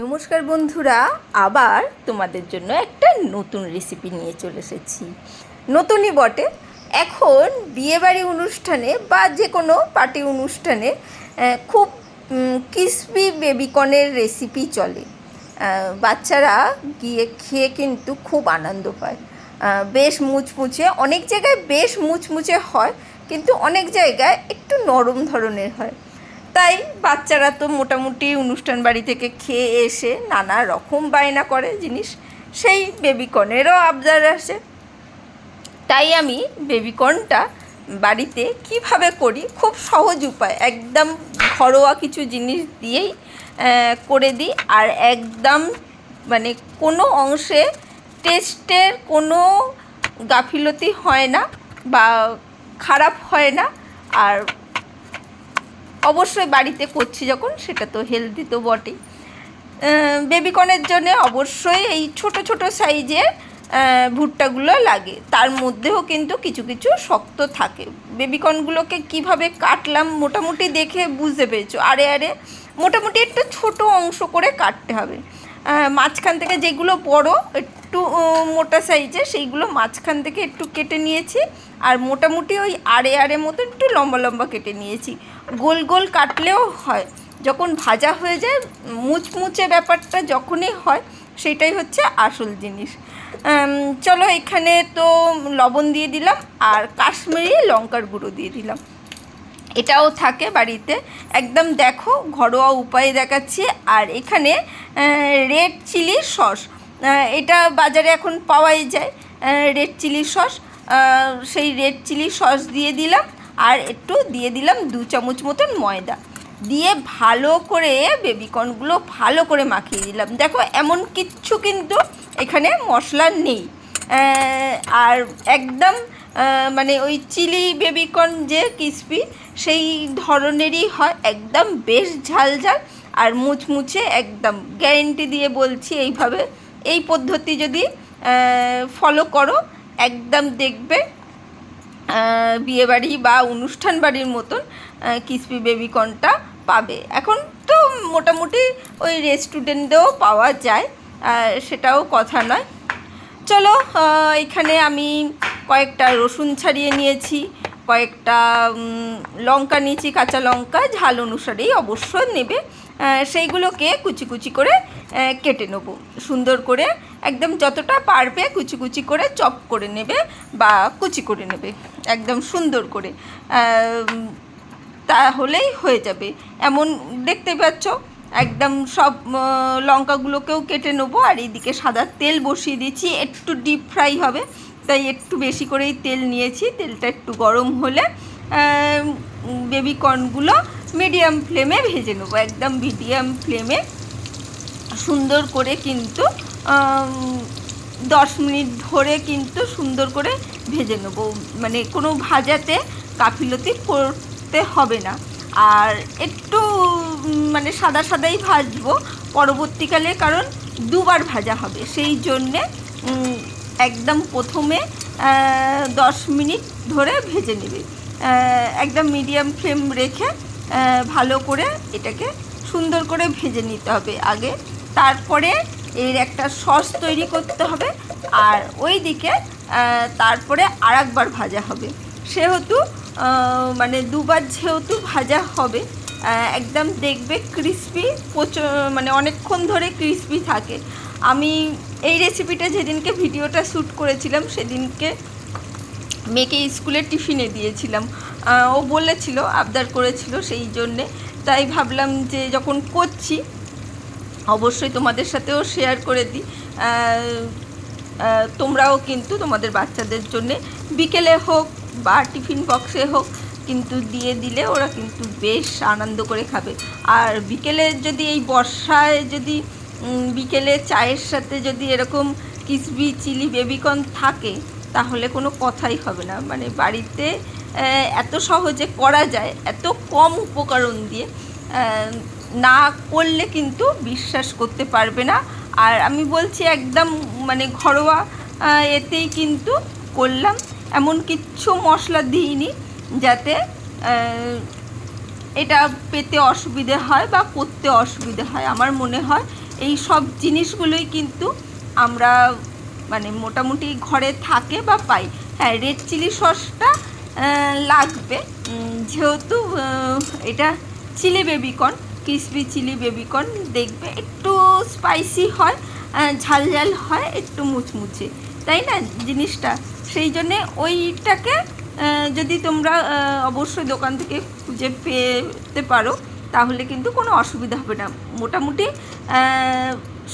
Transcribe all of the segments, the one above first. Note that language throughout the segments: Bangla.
নমস্কার বন্ধুরা, আবার তোমাদের জন্য একটা নতুন রেসিপি নিয়ে চলে এসেছি। নতুনই বটে। এখন বিয়েবাড়ি অনুষ্ঠানে বা যে কোনো পার্টি অনুষ্ঠানে খুব ক্রিসপি বেবিকর্নের রেসিপি চলে। বাচ্চারা গিয়ে খেয়ে কিন্তু খুব আনন্দ পায়। বেশ মুচমুচে, অনেক জায়গায় বেশ মুচমুচে হয়, কিন্তু অনেক জায়গায় একটু নরম ধরনের হয়। তাই বাচ্চারা তো মোটামুটি অনুষ্ঠান বাড়ি থেকে খেয়ে এসে নানা রকম বায়না করে জিনিস, সেই বেবিকর্নেরও আবদার আসে। তাই আমি বেবিকর্নটা বাড়িতে কিভাবে করি, খুব সহজ উপায়, একদম ঘরোয়া কিছু জিনিস দিয়েই করে দিই। আর একদম মানে কোনো অংশে টেস্টের কোনো গাফিলতি হয় না বা খারাপ হয় না। আর অবশ্যই বাড়িতে করছি যখন, সেটা তো হেলদি তো বটেই। বেবিকর্নের জন্য অবশ্যই এই ছোট ছোট সাইজের ভুট্টাগুলো লাগে, তার মধ্যেও কিন্তু কিছু কিছু শক্ত থাকে। বেবিকর্নগুলোকে কিভাবে কাটলাম মোটামুটি দেখে বুঝতে পেরেছো। আরে মোটামুটি একটু ছোট অংশ করে কাটতে হবে। মাঝখান থেকে যেগুলো বড় একটু মোটা সাইজের, সেইগুলো মাঝখান থেকে একটু কেটে নিয়েছি। আর মোটামুটি ওই আড়ে মতো একটু লম্বা লম্বা কেটে নিয়েছি। গোল গোল কাটলেও হয়, যখন ভাজা হয়ে যায় মুচমুচে ব্যাপারটা যখনই হয়, সেটাই হচ্ছে আসল জিনিস। চলো, এখানে তো লবণ দিয়ে দিলাম আর কাশ্মীরি লঙ্কার গুঁড়ো দিয়ে দিলাম, এটাও থাকে বাড়িতে। একদম দেখো ঘরোয়া উপায়ে দেখাচ্ছি। আর এখানে রেড চিলি সস, এটা বাজারে এখন পাওয়াই যায়, রেড চিলি সস। সেই রেড চিলি সস দিয়ে দিলাম, আর একটু দিয়ে দিলাম 2 চামচ মতন ময়দা দিয়ে ভালো করে বেবিকর্নগুলো ভালো করে মাখিয়ে দিলাম। দেখো এমন কিচ্ছু কিন্তু এখানে মশলা নেই। আর একদম মানে ওই চিলি বেবিকর্ন যে ক্রিসপি সেই ধরনেরই হয়, একদম বেশ ঝাল আর মুচমুচে। একদম গ্যারেন্টি দিয়ে বলছি, এইভাবে এই পদ্ধতি যদি ফলো করো, একদম দেখবে বিয়েবাড়ি বা অনুষ্ঠান বাড়ির মতন ক্রিসপি বেবিকর্নটা পাবে। এখন তো মোটামুটি ওই রেস্টুরেন্টেও পাওয়া যায়, সেটাও কথা নয়। চলো, এখানে আমি কয়েকটা রসুন ছাড়িয়ে নিয়েছি, কয়েকটা লঙ্কা নিয়েছি, কাঁচা লঙ্কা, ঝাল অনুসারেই অবশ্য নেবে। সেইগুলোকে কুচি কুচি করে কেটে নেব সুন্দর করে, একদম যতটা পারবে কুচি কুচি করে চপ করে নেবে বা কুচি করে নেবে একদম সুন্দর করে, তাহলেই হয়ে যাবে। এমন দেখতে পাচ্ছ, একদম সব লঙ্কাগুলোকেও কেটে নেবো। আর এইদিকে সাদা তেল বসিয়ে দিয়েছি, একটু ডিপ ফ্রাই হবে, তাই একটু বেশি করেই তেল নিয়েছি। তেলটা একটু গরম হলে বেবিকর্নগুলো মিডিয়াম ফ্লেমে ভেজে নেবো, একদম মিডিয়াম ফ্লেমে সুন্দর করে, কিন্তু 10 মিনিট ধরে কিন্তু সুন্দর করে ভেজে নেব। মানে কোনো ভাজাতে গাফিলতি করতে হবে না। আর একটু মানে সাদাই ভাজবো পরবর্তীকালে, কারণ দুবার ভাজা হবে, সেই জন্যে একদম প্রথমে 10 মিনিট ধরে ভেজে নেবে। একদম মিডিয়াম ফ্লেম রেখে ভালো করে এটাকে সুন্দর করে ভেজে নিতে হবে আগে, তারপরে এর একটা সস তৈরি করতে হবে। আর ওই দিকে তারপরে আরেকবার ভাজা হবে, সেহেতু মানে দুবার যেহেতু ভাজা হবে, একদম দেখবে ক্রিসপি, মানে অনেকক্ষণ ধরে ক্রিসপি থাকে। আমি এই রেসিপিটা যেদিনকে ভিডিওটা শ্যুট করেছিলাম, সেদিনকে মেয়েকে স্কুলে টিফিনে দিয়েছিলাম, ও বলেছিল, আবদার করেছিল, সেই জন্যে তাই ভাবলাম যে যখন করছি অবশ্যই তোমাদের সাথেও শেয়ার করে দিই। তোমরাও কিন্তু তোমাদের বাচ্চাদের জন্যে বিকেলে হোক বা টিফিন বক্সে হোক কিন্তু দিয়ে দিলে ওরা কিন্তু বেশ আনন্দ করে খাবে। আর বিকেলে যদি এই বর্ষায় যদি বিকেলে চায়ের সাথে যদি এরকম ক্রিসপি চিলি বেবিকর্ন থাকে, তাহলে কোনো কথাই হবে না। মানে বাড়িতে এত সহজে করা যায়, এত কম উপকরণ দিয়ে, না করলে কিন্তু বিশ্বাস করতে পারবে না। আর আমি বলছি একদম মানে ঘরোয়া এতেই কিন্তু করলাম, এমন কিচ্ছু মশলা দিইনি যাতে এটা পেতে অসুবিধে হয় বা করতে অসুবিধে হয়। আমার মনে হয় এই সব জিনিসগুলোই কিন্তু আমরা মানে মোটামুটি ঘরে থাকে বা পাই। হ্যাঁ, রেড চিলি সসটা লাগবে, যেহেতু এটা chilli baby corn, crispy chilli baby corn, দেখবে একটু স্পাইসি হয়, ঝাল ঝাল হয়, একটু মুচমুচে, তাই না জিনিসটা? সেই জন্যে ওইটাকে যদি তোমরা অবশ্যই দোকান থেকে খুঁজে পেতে পারো তাহলে কিন্তু কোনো অসুবিধা হবে না। মোটামুটি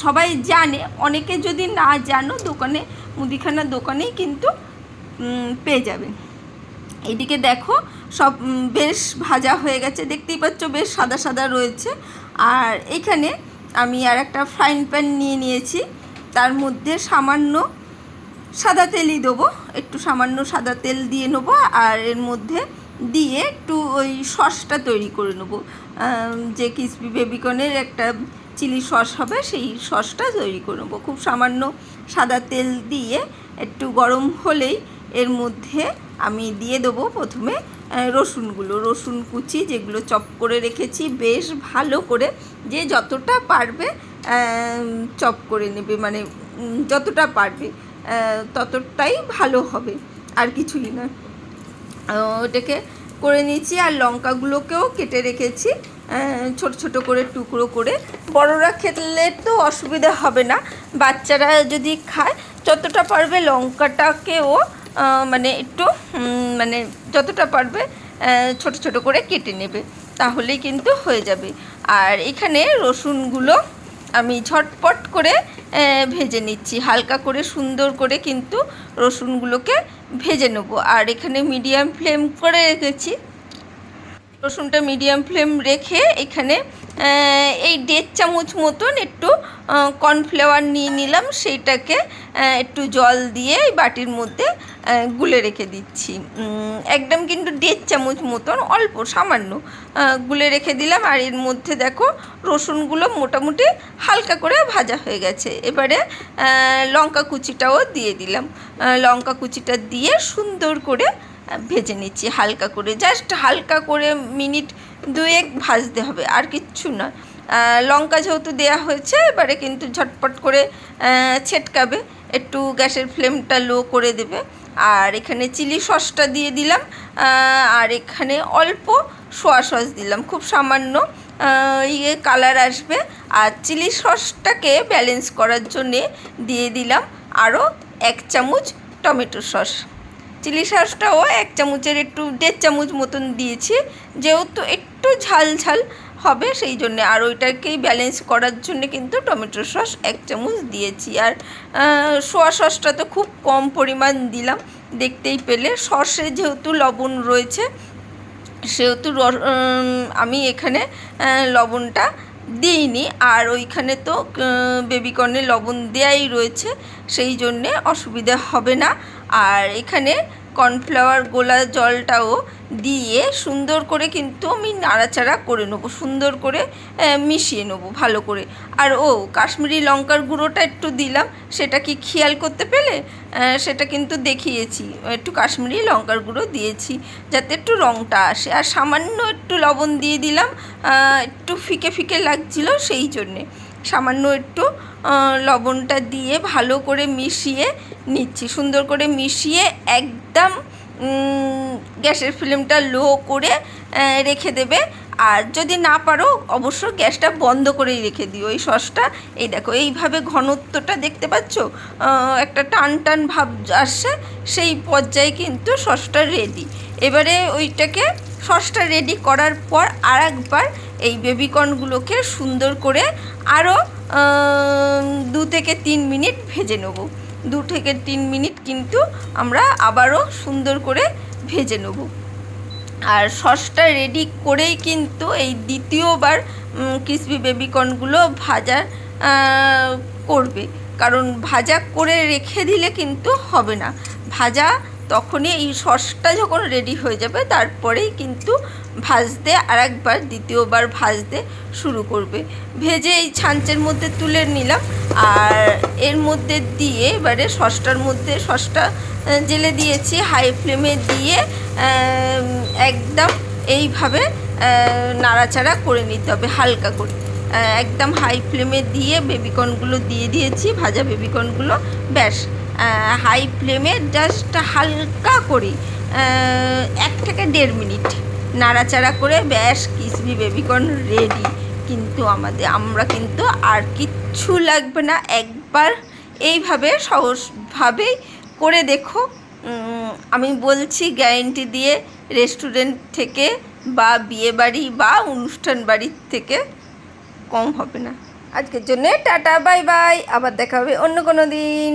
সবাই জানে, অনেকে যদি না জানো দোকানে, মুদিখানার দোকানেই কিন্তু পেয়ে যাবে। এইদিকে দেখো সব বেশ ভাজা হয়ে গেছে, দেখতেই পাচ্ছ বেশ সাদা সাদা রয়েছে। আর এখানে আমি আর একটা ফ্রাইং প্যান নিয়ে নিয়েছি, তার মধ্যে সামান্য সাদা তেলই দেবো, একটু সামান্য সাদা তেল দিয়ে নেবো, আর এর মধ্যে দিয়ে একটু ওই সসটা তৈরি করে নেবো, যে ক্রিসপি বেবিকর্নের একটা চিলি সস হবে সেই সসটা তৈরি করে নেবো। খুব সামান্য সাদা তেল দিয়ে একটু গরম হলেই এর মধ্যে আমি দিয়ে দেবো প্রথমে রসুন কুচি, যেগুলো চপ করে রেখেছি বেশ ভালো করে, যে যতটা পারবে চপ করে নেবে, মানে যতটা পারবে ততটাই ভালো হবে, আর কিছুই না। ওটাকে করে নিয়েছি। আর লঙ্কাগুলোকেও কেটে রেখেছি ছোট ছোট করে টুকরো করে। বড়রা খেলে তো অসুবিধা হবে না, বাচ্চারা যদি খায় যতটা পারবে লঙ্কাটাকেও মানে একটু মানে যতটা পারবে ছোট ছোট করে কেটে নেবে, তাহলেই কিন্তু হয়ে যাবে। আর এখানে রসুনগুলো আমি ঝটপট করে ভেজে নিচ্ছি, হালকা করে সুন্দর করে কিন্তু রসুনগুলোকে ভেজে নেব। আর এখানে মিডিয়াম ফ্লেম করে রেখেছি, রসুনটা মিডিয়াম ফ্লেম রেখে এখানে এই 1.5 চামচ মতন একটু কর্নফ্লাওয়ার নিয়ে নিলাম, সেইটাকে একটু জল দিয়ে এই বাটির মধ্যে গুলে রেখে দিচ্ছি। একদম কিন্তু 1.5 চামচ মতন, অল্প সামান্য গুলে রেখে দিলাম। আর এর মধ্যে দেখো রসুনগুলো মোটামুটি হালকা করে ভাজা হয়ে গেছে। এবারে লঙ্কা কুচিটাও দিয়ে দিলাম, লঙ্কা কুচিটা দিয়ে সুন্দর করে ভেজে নিচ্ছি হালকা করে, জাস্ট হালকা করে মিনিট 2 ভাজতে হবে, আর কিচ্ছু না। লঙ্কা যেহেতু দেয়া হয়েছে এবারে কিন্তু ঝটপট করে ছেটকাবে, একটু গ্যাসের ফ্লেমটা লো করে দেবে। আর এখানে চিলি সসটা দিয়ে দিলাম, আর এখানে অল্প সোয়া সস দিলাম, খুব সামান্য কালার আসবে। আর চিলি সসটাকে ব্যালেন্স করার জন্যে দিয়ে দিলাম আরও 1 চামচ টমেটো সস। চিলি সসটাও 1 চামচের একটু 1.5 চামচ মতন দিয়েছি, যেহেতু একটু ঝাল ঝাল হবে সেই জন্যে। আর ওইটাকেই ব্যালেন্স করার জন্য কিন্তু টমেটো সস 1 চামচ দিয়েছি। আর সোয়া সসটা তো খুব কম পরিমাণ দিলাম, দেখতেই পেলে। সসে যেহেতু লবণ রয়েছে সেহেতু আমি এখানে লবণটা দিইনি, আর ওইখানে তো বেবিকর্নে লবণ দেয়াই রয়েছে, সেই জন্যে অসুবিধা হবে না। আর এখানে কর্নফ্লাওয়ার গোলা জলটাও দিয়ে সুন্দর করে কিন্তু আমি নাড়াচাড়া করে নেবো, সুন্দর করে মিশিয়ে নেবো ভালো করে। আর কাশ্মীরি লঙ্কার গুঁড়োটা একটু দিলাম, সেটা কি খেয়াল করতে পেলে? সেটা কিন্তু দেখিয়েছি, একটু কাশ্মীরি লঙ্কার গুঁড়ো দিয়েছি যাতে একটু রঙটা আসে। আর সামান্য একটু লবণ দিয়ে দিলাম, একটু ফিকে ফিকে লাগছিল সেই জন্যে সামান্য একটু লবণটা দিয়ে ভালো করে মিশিয়ে নিচ্ছি, সুন্দর করে মিশিয়ে একদম গ্যাসের ফ্লেমটা লো করে রেখে দেবে। আর যদি না পারো অবশ্য গ্যাসটা বন্ধ করেই রেখে দিও এই সসটা। এই দেখো এইভাবে ঘনত্বটা দেখতে পাচ্ছ, একটা টান টান ভাব আসছে, সেই পর্যায়ে কিন্তু সসটা রেডি। এবারে ওইটাকে সসটা রেডি করার পর আর একবার এই বেবিকর্নগুলোকে সুন্দর করে আরও 2 থেকে 3 মিনিট ভেজে নেব। 2 থেকে 3 মিনিট কিন্তু আমরা আবারও সুন্দর করে ভেজে নেব। আর সসটা রেডি করেই কিন্তু এই দ্বিতীয়বার ক্রিসপি বেবিকর্নগুলো ভাজা করবে, কারণ ভাজা করে রেখে দিলে কিন্তু হবে না। ভাজা তখনই, এই সসটা যখন রেডি হয়ে যাবে তারপরেই কিন্তু ভাজতে আর একবার দ্বিতীয়বার ভাজতে শুরু করবে। ভেজে এই ছাঁচের মধ্যে তুলে নিলাম, আর এর মধ্যে দিয়ে এবারে সসটা জেলে দিয়েছি হাই ফ্লেমে দিয়ে একদম এইভাবে নাড়াচাড়া করে নিতে হবে হালকা করে। একদম হাই ফ্লেমে দিয়ে বেবিকর্নগুলো দিয়ে দিয়েছি, ভাজা বেবিকর্নগুলো। ব্যাস হাই ফ্লেমে জাস্ট হালকা করে 1 থেকে 1.5 মিনিট নাড়াচাড়া করে ব্যাস ক্রিসপি বেবিকর্ন রেডি। কিন্তু আমরা কিন্তু আর কিচ্ছু লাগবে না, একবার এইভাবে সহজভাবেই করে দেখো। আমি বলছি গ্যারেন্টি দিয়ে, রেস্টুরেন্ট থেকে বা বিয়েবাড়ি বা অনুষ্ঠান বাড়ির থেকে কম হবে না। আজকের জন্যে টাটা, বাই বাই, আবার দেখা হবে অন্য কোনো দিন।